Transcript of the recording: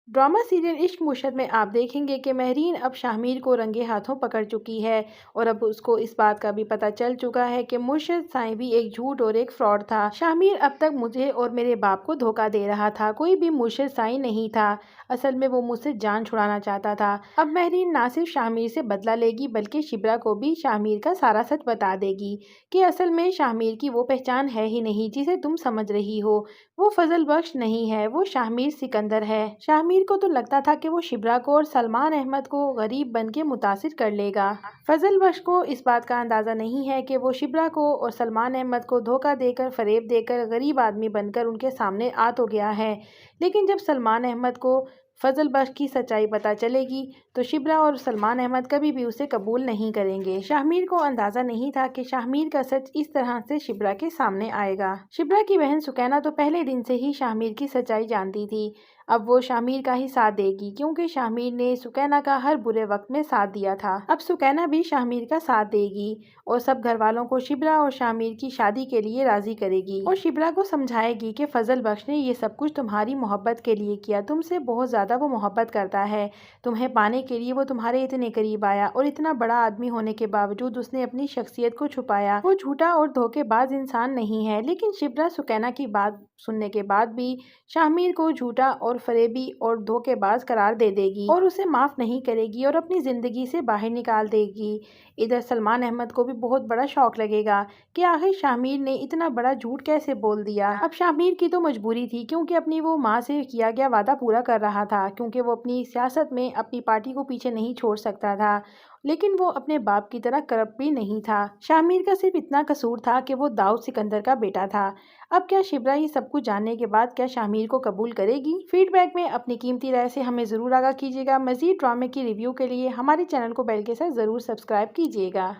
Drama serial इश्क मुश्तद में आप देखेंगे कि महरीन अब शाहमीर को रंगे हाथों पकड़ चुकी है और अब उसको इस बात का भी पता चल चुका है कि मुर्शद साईं भी एक झूठ और एक फ्रॉड था। शाहमीर अब तक मुझे और मेरे बाप को धोखा दे रहा था, कोई भी मुर्शद साईं नहीं था। असल में वो मुझसे जान छुड़ाना चाहता था। अब महरीन ना सिर्फ शाहमीर से बदला लेगी बल्कि शिब्रा को भी शाहमीर का सारा सच बता देगी कि असल में शाहमीर की वो पहचान है ही नहीं जिसे तुम समझ रही हो। वो फजल बख्श नहीं है, वो शाहमीर सिकंदर है। शाहमीर को तो लगता था कि वो शिब्रा को और सलमान अहमद को गरीब बन के मुतासिर कर लेगा। फजल बख्श को इस बात का अंदाज़ा नहीं है कि वो शिब्रा को और सलमान अहमद को धोखा देकर, फरेब देकर, गरीब आदमी बनकर उनके सामने आ तो गया है, लेकिन जब सलमान अहमद को फजल बख्श की सच्चाई पता चलेगी तो शिब्रा और सलमान अहमद कभी भी उसे कबूल नहीं करेंगे। शाहमीर को अंदाज़ा नहीं था कि शाहमीर का सच इस तरह से शिब्रा के सामने आएगा। शिब्रा की बहन सुकैना तो पहले दिन से ही शाहमीर की सच्चाई जानती थी। अब वो शाहमीर का ही साथ देगी क्योंकि शाहमीर ने सुकैना का हर बुरे वक्त में साथ दिया था। अब सुकैना भी शाहमीर का साथ देगी और सब घर वालों को शिब्रा और शाहमीर की शादी के लिए राजी करेगी और शिब्रा को समझाएगी कि फजल बख्श ने ये सब कुछ तुम्हारी मोहब्बत के लिए किया, तुमसे बहुत ज़्यादा वो मोहब्बत करता है, तुम्हें पाने के लिए वो तुम्हारे इतने करीब आया और इतना बड़ा आदमी होने के बावजूद उसने अपनी शख्सियत को छुपाया। वो झूठा और धोखेबाज इंसान नहीं है। लेकिन शिब्रा सुकैना की बात सुनने के बाद भी शाहमीर को झूठा और फरेबी और धोखेबाज करार दे देगी और उसे माफ नहीं करेगी और अपनी जिंदगी से बाहर निकाल देगी। इधर सलमान अहमद को भी बहुत बड़ा शौक लगेगा कि आखिर शाहमीर ने इतना बड़ा झूठ कैसे बोल दिया। अब शाहमीर की तो मजबूरी थी क्योंकि अपनी वो माँ से किया गया वादा पूरा कर रहा था, क्योंकि वो अपनी सियासत में अपनी पार्टी को पीछे नहीं छोड़ सकता था, लेकिन वो अपने बाप की तरह करप्ट भी नहीं था। शाहमीर का सिर्फ इतना कसूर था कि वो दाऊद सिकंदर का बेटा था। अब क्या शिब्रा ये सब कुछ जानने के बाद क्या शाहमीर को कबूल करेगी? फीडबैक में अपनी कीमती राय से हमें ज़रूर आगाह कीजिएगा। मज़ीद ड्रामे की रिव्यू के लिए हमारे चैनल को बेल के साथ ज़रूर सब्सक्राइब कीजिएगा।